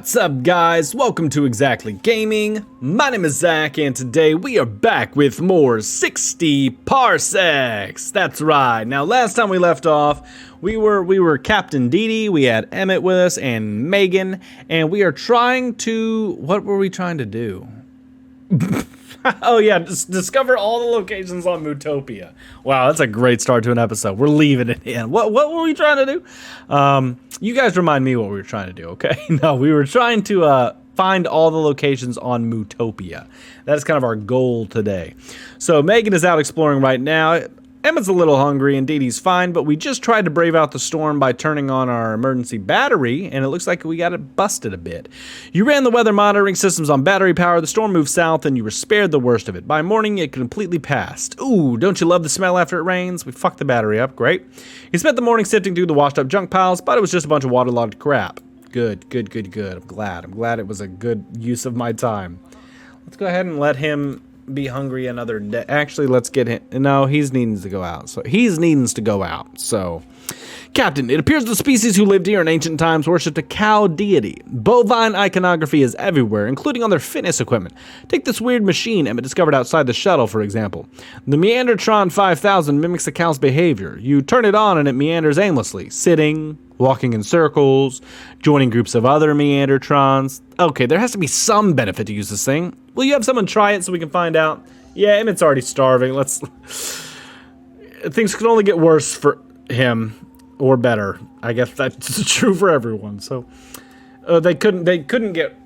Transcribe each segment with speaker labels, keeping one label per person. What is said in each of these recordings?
Speaker 1: What's up, guys? Welcome to ExZacklyGaming. My name is Zach, and today we are back with more 60 Parsecs. That's right. Now, last time we left off, we were Captain Dee, we had Emmett with us, and Megan, and we are trying to... What were we trying to do? Oh yeah, just discover all the locations on Mootopia. Wow, that's a great start to an episode. We're leaving it in. What were we trying to do? You guys remind me what we were trying to do, okay? No, we were trying to find all the locations on Mootopia. That is kind of our goal today. So Megan is out exploring right now. Emmett's a little hungry and Dee Dee's fine, but we just tried to brave out the storm by turning on our emergency battery, and it looks like we got it busted a bit. You ran the weather monitoring systems on battery power, the storm moved south, and you were spared the worst of it. By morning, it completely passed. Ooh, don't you love the smell after it rains? We fucked the battery up, great. You spent the morning sifting through the washed up junk piles, but it was just a bunch of waterlogged crap. Good. I'm glad it was a good use of my time. Let's go ahead and let him be hungry another day. Actually, let's get him. No, he's needing to go out. So, Captain, it appears the species who lived here in ancient times worshipped a cow deity. Bovine iconography is everywhere, including on their fitness equipment. Take this weird machine Emmett discovered outside the shuttle, for example. The Meandertron 5000 mimics the cow's behavior. You turn it on and it meanders aimlessly, sitting, walking in circles, joining groups of other Meandertrons. Okay, there has to be some benefit to use this thing. Will you have someone try it so we can find out? Yeah, Emmett's already starving. Things could only get worse for him, or better. I guess that's true for everyone. So they couldn't get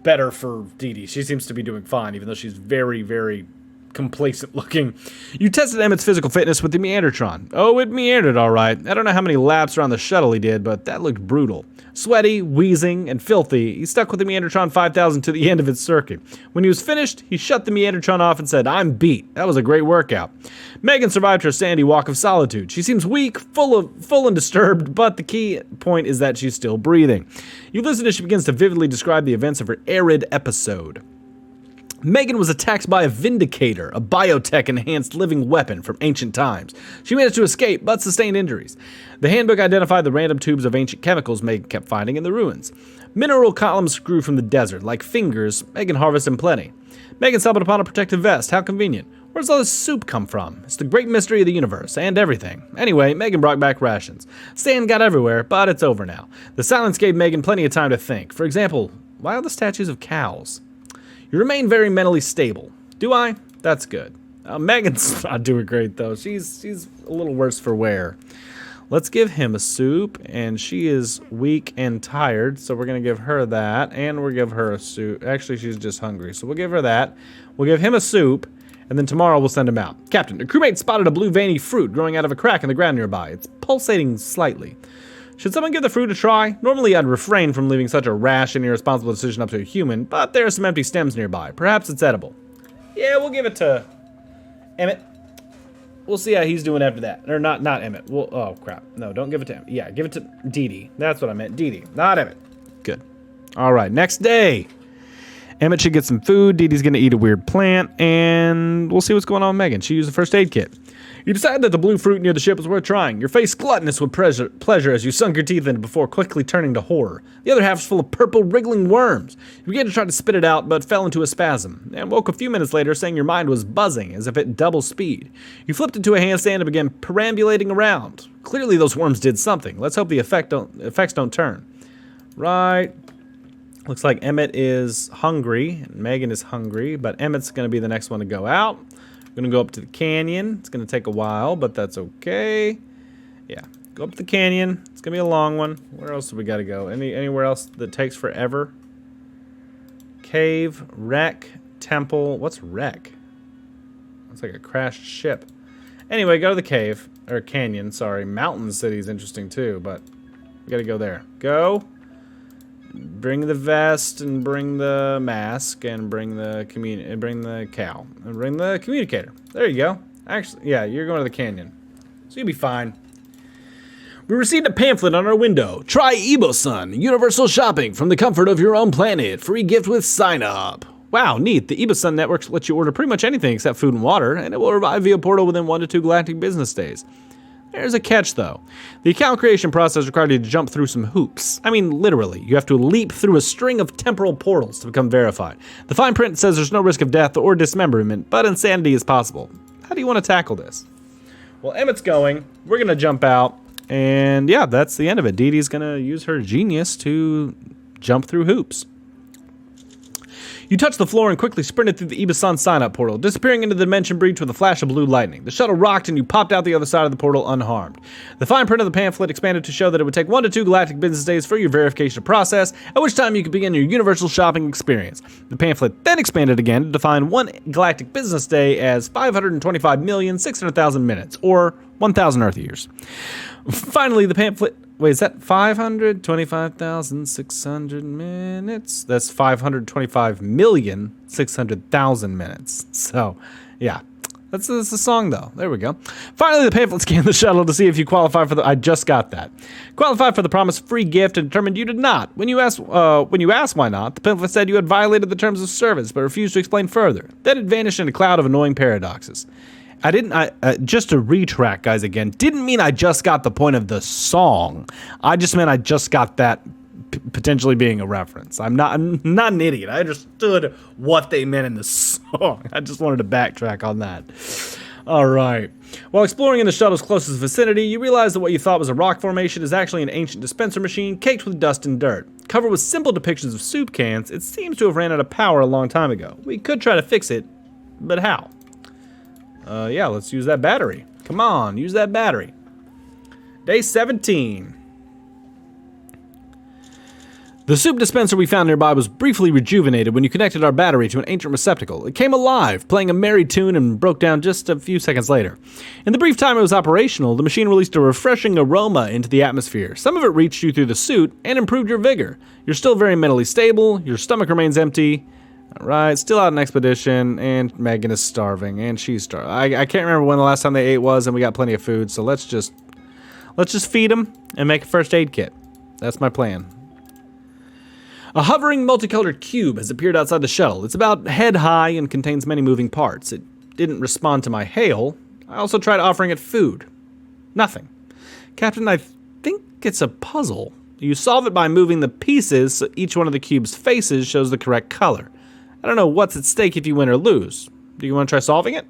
Speaker 1: better for Dee Dee. She seems to be doing fine, even though she's very, very complacent looking. You tested Emmett's physical fitness with the Meandertron. Oh, it meandered all right. I don't know how many laps around the shuttle he did, but that looked brutal. Sweaty, wheezing, and filthy, he stuck with the Meandertron 5000 to the end of its circuit. When he was finished, he shut the Meandertron off and said, "I'm beat. That was a great workout." Megan survived her sandy walk of solitude. She seems weak, full and disturbed, but the key point is that she's still breathing. You listen as she begins to vividly describe the events of her arid episode. Megan was attacked by a Vindicator, a biotech-enhanced living weapon from ancient times. She managed to escape, but sustained injuries. The handbook identified the random tubes of ancient chemicals Megan kept finding in the ruins. Mineral columns grew from the desert. Like fingers, Megan harvested in plenty. Megan stumbled upon a protective vest. How convenient. Where does all this soup come from? It's the great mystery of the universe, and everything. Anyway, Megan brought back rations. Sand got everywhere, but it's over now. The silence gave Megan plenty of time to think. For example, why are the statues of cows? You remain very mentally stable. Do I? That's good. Megan's not doing great, though. She's a little worse for wear. Let's give him a soup, and she is weak and tired, so we're going to give her that, and we'll give her a soup. Actually, she's just hungry, so we'll give her that. We'll give him a soup, and then tomorrow we'll send him out. Captain, a crewmate spotted a blue veiny fruit growing out of a crack in the ground nearby. It's pulsating slightly. Should someone give the fruit a try? Normally I'd refrain from leaving such a rash and irresponsible decision up to a human, but there are some empty stems nearby. Perhaps it's edible. Yeah, we'll give it to Emmett. We'll see how he's doing after that. Or not Emmett. Oh, crap. No, don't give it to him. Yeah, give it to Dee Dee. That's what I meant. Dee Dee, not Emmett. Good. All right, next day. Emmett should get some food. Dee Dee's going to eat a weird plant, and we'll see what's going on with Megan. She used the first aid kit. You decided that the blue fruit near the ship was worth trying. Your face gluttonous with pleasure as you sunk your teeth in it before quickly turning to horror. The other half was full of purple, wriggling worms. You began to try to spit it out, but fell into a spasm, and woke a few minutes later saying your mind was buzzing, as if at double speed. You flipped into a handstand and began perambulating around. Clearly those worms did something. Let's hope the effects don't turn. Right. Looks like Emmett is hungry, and Megan is hungry, but Emmett's going to be the next one to go out. We're going to go up to the canyon. It's going to take a while, but that's okay. Yeah, go up the canyon. It's going to be a long one. Where else do we got to go? Anywhere else that takes forever? Cave, wreck, temple. What's wreck? It's like a crashed ship. Anyway, go to the cave. Or canyon, sorry. Mountain City is interesting too, but we got to go there. Go. Bring the vest and bring the mask and bring the cow and bring the communicator. There you go. Actually, yeah, you're going to the canyon, so you'll be fine. We received a pamphlet on our window. Try Ebosun, universal shopping from the comfort of your own planet. Free gift with sign up. Wow, neat. The Ebosun network lets you order pretty much anything except food and water, and it will arrive via portal within 1 to 2 galactic business days. There's a catch, though. The account creation process required you to jump through some hoops. I mean, literally. You have to leap through a string of temporal portals to become verified. The fine print says there's no risk of death or dismemberment, but insanity is possible. How do you want to tackle this? Well, Emmett's going. We're going to jump out. And yeah, that's the end of it. Dee Dee's going to use her genius to jump through hoops. You touched the floor and quickly sprinted through the Ibasan sign-up portal, disappearing into the dimension breach with a flash of blue lightning. The shuttle rocked and you popped out the other side of the portal unharmed. The fine print of the pamphlet expanded to show that it would take 1 to 2 galactic business days for your verification process, at which time you could begin your universal shopping experience. The pamphlet then expanded again to define 1 galactic business day as 525,600,000 minutes, or 1,000 Earth years. Finally, the pamphlet... Wait, is that 525,600 minutes? That's 525,600,000 minutes. So, yeah. That's a song, though. There we go. Finally, the pamphlet scanned the shuttle to see if you qualify for the... I just got that. Qualified for the promised free gift and determined you did not. When you asked why not, the pamphlet said you had violated the terms of service, but refused to explain further. Then it vanished in a cloud of annoying paradoxes. Just to retrack, guys, again, didn't mean I just got the point of the song. I just meant I just got that potentially being a reference. I'm not an idiot. I understood what they meant in the song. I just wanted to backtrack on that. All right. While exploring in the shuttle's closest vicinity, you realize that what you thought was a rock formation is actually an ancient dispenser machine caked with dust and dirt. Covered with simple depictions of soup cans, it seems to have ran out of power a long time ago. We could try to fix it, but how? Yeah, let's use that battery. Come on, use that battery. Day 17. The soup dispenser we found nearby was briefly rejuvenated when you connected our battery to an ancient receptacle. It came alive, playing a merry tune, and broke down just a few seconds later. In the brief time it was operational, the machine released a refreshing aroma into the atmosphere. Some of it reached you through the suit and improved your vigor. You're still very mentally stable, your stomach remains empty. Alright, still out on expedition, and Megan is starving, and she's starving. I can't remember when the last time they ate was, and we got plenty of food, so let's just feed them and make a first aid kit. That's my plan. A hovering multicolored cube has appeared outside the shuttle. It's about head high and contains many moving parts. It didn't respond to my hail. I also tried offering it food. Nothing. Captain, I think it's a puzzle. You solve it by moving the pieces so each one of the cube's faces shows the correct color. I don't know what's at stake if you win or lose. Do you want to try solving it?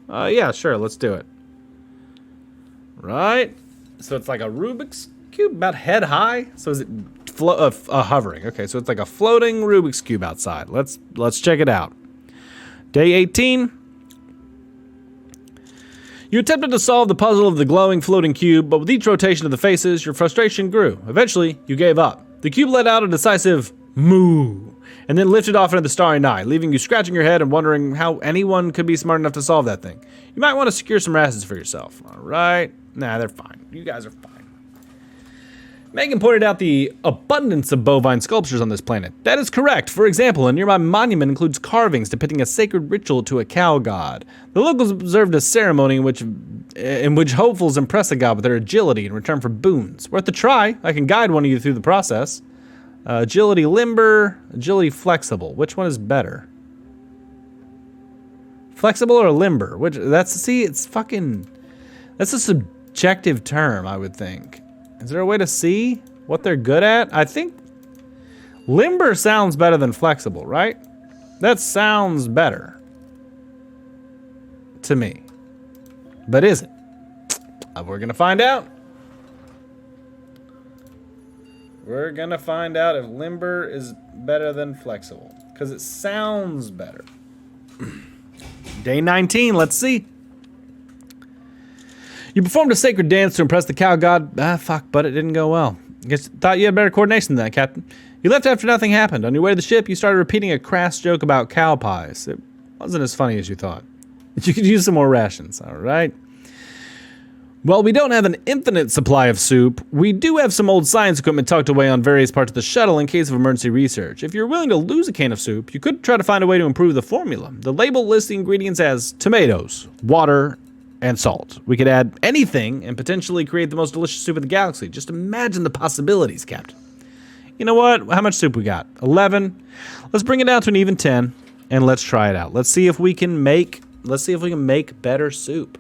Speaker 1: Yeah, sure, let's do it. Right. So it's like a Rubik's Cube about head high. So is it hovering? Okay, so it's like a floating Rubik's Cube outside. Let's check it out. Day 18. You attempted to solve the puzzle of the glowing floating cube, but with each rotation of the faces, your frustration grew. Eventually, you gave up. The cube let out a decisive moo, and then lifted off into the starry night, leaving you scratching your head and wondering how anyone could be smart enough to solve that thing. You might want to secure some rations for yourself. All right. Nah, they're fine. You guys are fine. Megan pointed out the abundance of bovine sculptures on this planet. That is correct. For example, a nearby monument includes carvings depicting a sacred ritual to a cow god. The locals observed a ceremony in which hopefuls impress the god with their agility in return for boons. Worth a try. I can guide one of you through the process. Agility limber, agility flexible. Which one is better? Flexible or limber? That's a subjective term, I would think. Is there a way to see what they're good at? I think limber sounds better than flexible, right? That sounds better to me. But is it? We're gonna find out. We're gonna find out if limber is better than flexible, because it sounds better. Day 19, let's see. You performed a sacred dance to impress the cow god. But it didn't go well. Thought you had better coordination than that, Captain. You left after nothing happened. On your way to the ship, you started repeating a crass joke about cow pies. It wasn't as funny as you thought. You could use some more rations, all right? Well, we don't have an infinite supply of soup. We do have some old science equipment tucked away on various parts of the shuttle in case of emergency research. If you're willing to lose a can of soup, you could try to find a way to improve the formula. The label lists the ingredients as tomatoes, water, and salt. We could add anything and potentially create the most delicious soup in the galaxy. Just imagine the possibilities, Captain. You know what? How much soup we got? 11. Let's bring it down to an even 10, and let's try it out. Let's see if we can make better soup.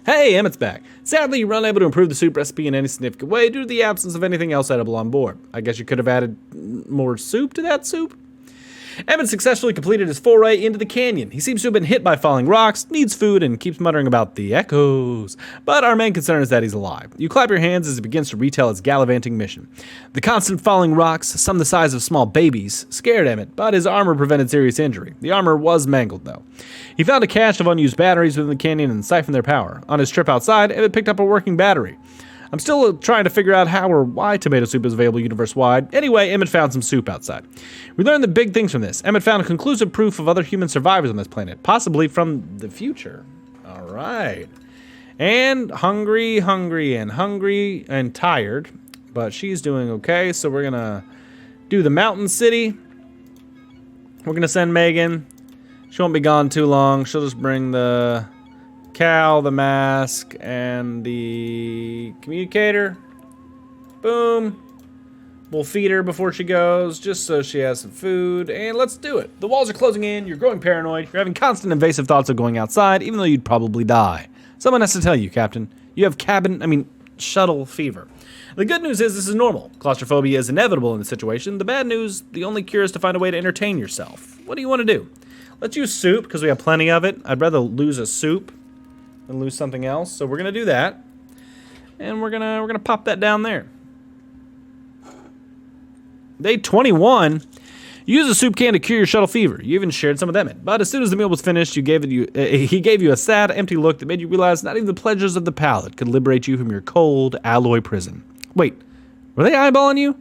Speaker 1: Hey, Emmett's back. Sadly, you were unable to improve the soup recipe in any significant way due to the absence of anything else edible on board. I guess you could have added more soup to that soup? Emmett successfully completed his foray into the canyon. He seems to have been hit by falling rocks, needs food, and keeps muttering about the echoes. But our main concern is that he's alive. You clap your hands as he begins to retell his gallivanting mission. The constant falling rocks, some the size of small babies, scared Emmett, but his armor prevented serious injury. The armor was mangled, though. He found a cache of unused batteries within the canyon and siphoned their power. On his trip outside, Emmett picked up a working battery. I'm still trying to figure out how or why tomato soup is available universe-wide. Anyway, Emmett found some soup outside. We learned the big things from this. Emmett found conclusive proof of other human survivors on this planet, possibly from the future. All right. And hungry and tired, but she's doing okay, so we're going to do the mountain city. We're going to send Megan. She won't be gone too long. She'll just bring the cow, the mask, and the communicator. Boom. We'll feed her before she goes, just so she has some food, and let's do it. The walls are closing in, you're growing paranoid, you're having constant invasive thoughts of going outside, even though you'd probably die. Someone has to tell you, Captain. You have shuttle fever. The good news is this is normal. Claustrophobia is inevitable in this situation. The bad news, the only cure is to find a way to entertain yourself. What do you want to do? Let's use soup, because we have plenty of it. I'd rather lose a soup and lose something else, so we're gonna do that, and we're gonna pop that down there. Day 21. Use a soup can to cure your shuttle fever. You even shared some with Emmett, but as soon as the meal was finished, he gave you a sad, empty look that made you realize not even the pleasures of the palate could liberate you from your cold alloy prison. Wait, were they eyeballing you?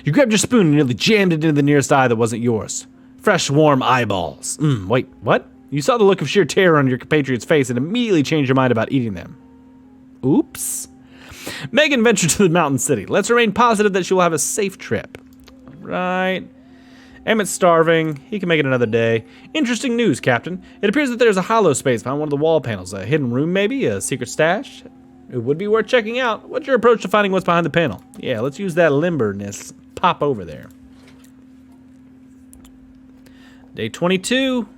Speaker 1: You grabbed your spoon and nearly jammed it into the nearest eye that wasn't yours. Fresh, warm eyeballs. Wait, what? You saw the look of sheer terror on your compatriot's face and immediately changed your mind about eating them. Oops. Megan ventured to the mountain city. Let's remain positive that she will have a safe trip. Right. Emmett's starving. He can make it another day. Interesting news, Captain. It appears that there's a hollow space behind one of the wall panels. A hidden room, maybe? A secret stash? It would be worth checking out. What's your approach to finding what's behind the panel? Yeah, let's use that limberness. Pop over there. Day 22.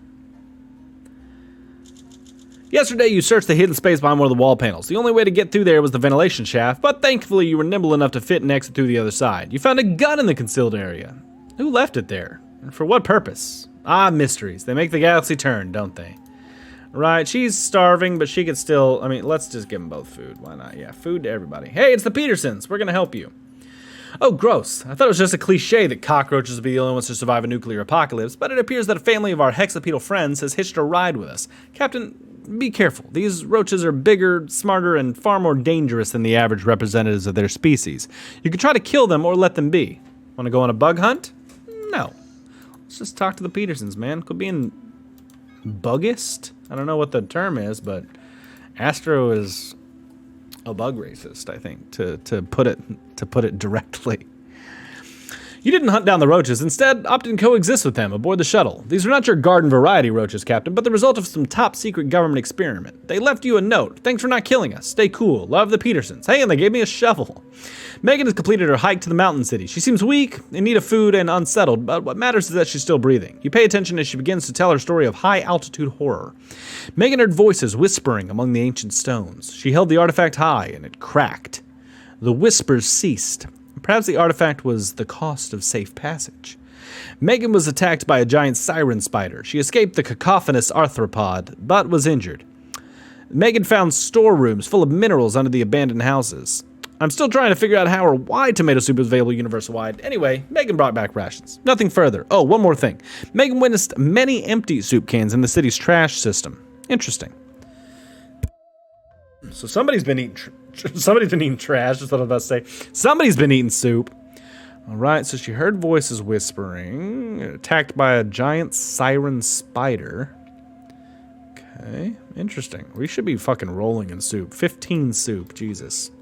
Speaker 1: Yesterday, you searched the hidden space behind one of the wall panels. The only way to get through there was the ventilation shaft, but thankfully you were nimble enough to fit and exit through the other side. You found a gun in the concealed area. Who left it there? And for what purpose? Ah, mysteries. They make the galaxy turn, don't they? Right, she's starving, but she could still... let's just give them both food. Why not? Yeah, food to everybody. Hey, it's the Petersons. We're gonna help you. Oh, gross. I thought it was just a cliche that cockroaches would be the only ones to survive a nuclear apocalypse, but it appears that a family of our hexapedal friends has hitched a ride with us. Captain, be careful. These roaches are bigger, smarter, and far more dangerous than the average representatives of their species. You could try to kill them or let them be. Want to go on a bug hunt? No. Let's just talk to the Petersons, man. Could be in buggist? I don't know what the term is, but Astro is a bug racist, I think, to put it directly. You didn't hunt down the roaches, instead opted to coexist with them aboard the shuttle. These are not your garden variety roaches, Captain, but the result of some top secret government experiment. They left you a note. Thanks for not killing us. Stay cool. Love the Petersons. Hey, and they gave me a shovel. Megan has completed her hike to the mountain city. She seems weak, in need of food, and unsettled, but what matters is that she's still breathing. You pay attention as she begins to tell her story of high-altitude horror. Megan heard voices whispering among the ancient stones. She held the artifact high, and it cracked. The whispers ceased. Perhaps the artifact was the cost of safe passage. Megan was attacked by a giant siren spider. She escaped the cacophonous arthropod, but was injured. Megan found storerooms full of minerals under the abandoned houses. I'm still trying to figure out how or why tomato soup is available universe-wide. Anyway, Megan brought back rations. Nothing further. Oh, one more thing. Megan witnessed many empty soup cans in the city's trash system. Interesting. So somebody's been eating trash, that's what I was about to say. Somebody's been eating soup. All right, so she heard voices whispering, attacked by a giant siren spider. Okay, interesting. We should be fucking rolling in soup. 15 soup, Jesus.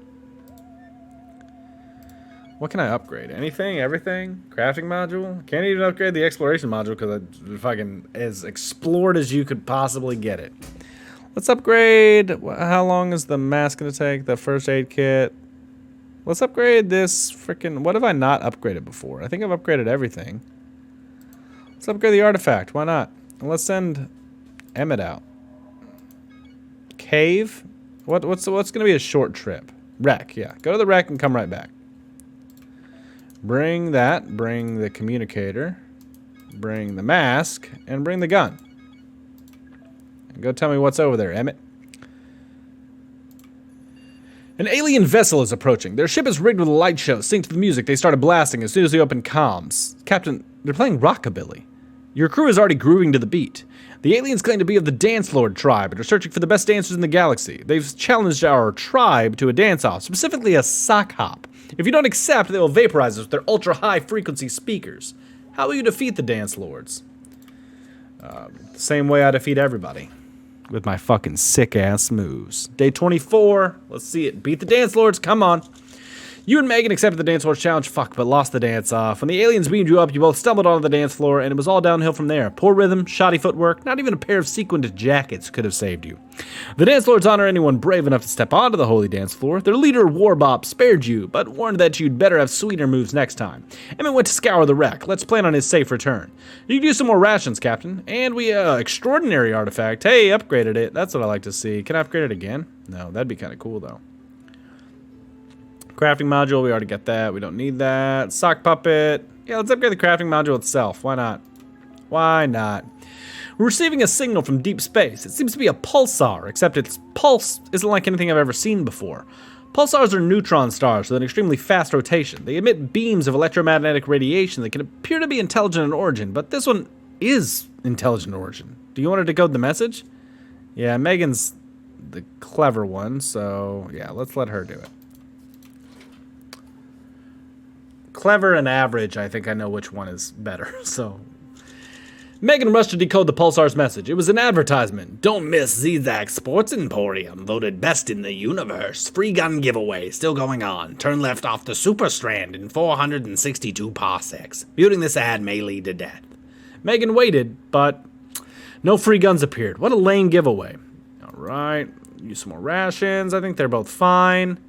Speaker 1: What can I upgrade? Anything? Everything? Crafting module? Can't even upgrade the exploration module because it's fucking as explored as you could possibly get it. Let's upgrade. How long is the mask going to take? The first aid kit. Let's upgrade this freaking... What have I not upgraded before? I think I've upgraded everything. Let's upgrade the artifact. Why not? And let's send Emmett out. Cave. What's going to be a short trip? Wreck, yeah. Go to the wreck and come right back. Bring that. Bring the communicator. Bring the mask. And bring the gun. And go tell me what's over there, Emmett. An alien vessel is approaching. Their ship is rigged with a light show. Synced to the music, they started blasting as soon as they opened comms. Captain, they're playing rockabilly. Your crew is already grooving to the beat. The aliens claim to be of the Dance Lord tribe and are searching for the best dancers in the galaxy. They've challenged our tribe to a dance-off, specifically a sock hop. If you don't accept, they will vaporize us with their ultra-high-frequency speakers. How will you defeat the Dance Lords? The same way I defeat everybody. With my fucking sick-ass moves. Day 24. Let's see it. Beat the Dance Lords. Come on. You and Megan accepted the Dance Lords challenge, but lost the dance-off. When the aliens beamed you up, you both stumbled onto the dance floor, and it was all downhill from there. Poor rhythm, shoddy footwork, not even a pair of sequined jackets could have saved you. The Dance Lords honor anyone brave enough to step onto the holy dance floor. Their leader, Warbop, spared you, but warned that you'd better have sweeter moves next time. Emmett went to scour the wreck. Let's plan on his safe return. You can use some more rations, Captain. And we, extraordinary artifact. Hey, upgraded it. That's what I like to see. Can I upgrade it again? No, that'd be kind of cool, though. Crafting module, we already got that. We don't need that. Sock puppet. Yeah, let's upgrade the crafting module itself. Why not? Why not? We're receiving a signal from deep space. It seems to be a pulsar, except its pulse isn't like anything I've ever seen before. Pulsars are neutron stars with an extremely fast rotation. They emit beams of electromagnetic radiation that can appear to be intelligent in origin, but this one is intelligent in origin. Do you want to decode the message? Yeah, Megan's the clever one, so yeah, let's let her do it. Clever and average, I think I know which one is better, so. Megan rushed to decode the Pulsar's message. It was an advertisement. Don't miss ExZack Sports Emporium, voted best in the universe. Free gun giveaway, still going on. Turn left off the Super Strand in 462 parsecs. Viewing this ad may lead to death. Megan waited, but no free guns appeared. What a lame giveaway. Alright, use some more rations. I think they're both fine.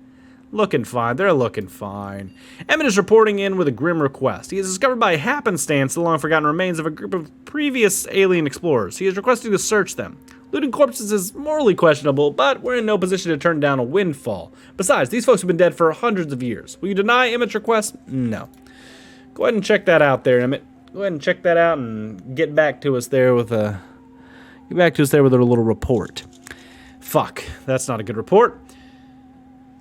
Speaker 1: Looking fine. They're looking fine. Emmett is reporting in with a grim request. He is discovered by happenstance the long-forgotten remains of a group of previous alien explorers. He is requesting to search them. Looting corpses is morally questionable, but we're in no position to turn down a windfall. Besides, these folks have been dead for hundreds of years. Will you deny Emmett's request? No. Go ahead and check that out there, Emmett. Go ahead and check that out and get back to us there with a... Get back to us there with a little report. Fuck. That's not a good report.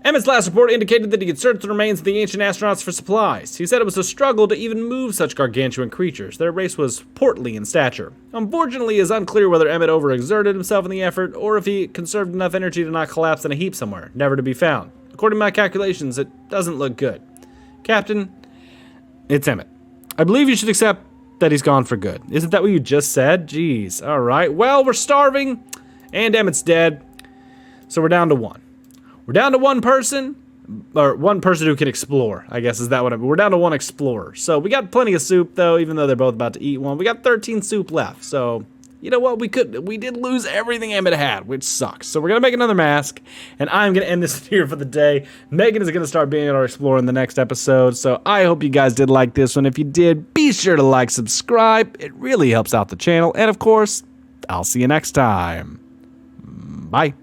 Speaker 1: Emmett's last report indicated that he had searched the remains of the ancient astronauts for supplies. He said it was a struggle to even move such gargantuan creatures. Their race was portly in stature. Unfortunately, it is unclear whether Emmett overexerted himself in the effort, or if he conserved enough energy to not collapse in a heap somewhere, never to be found. According to my calculations, it doesn't look good. Captain, it's Emmett. I believe you should accept that he's gone for good. Isn't that what you just said? Jeez. Alright, well, we're starving, and Emmett's dead, so we're down to one. We're down to one person, or one person who can explore, I guess is that what I mean. We're down to one explorer. So we got plenty of soup, though, even though they're both about to eat one. We got 13 soup left, so you know what? We did lose everything Emmett had, which sucks. So we're going to make another mask, and I'm going to end this here for the day. Megan is going to start being our explorer in the next episode, so I hope you guys did like this one. If you did, be sure to like, subscribe. It really helps out the channel, and of course, I'll see you next time. Bye.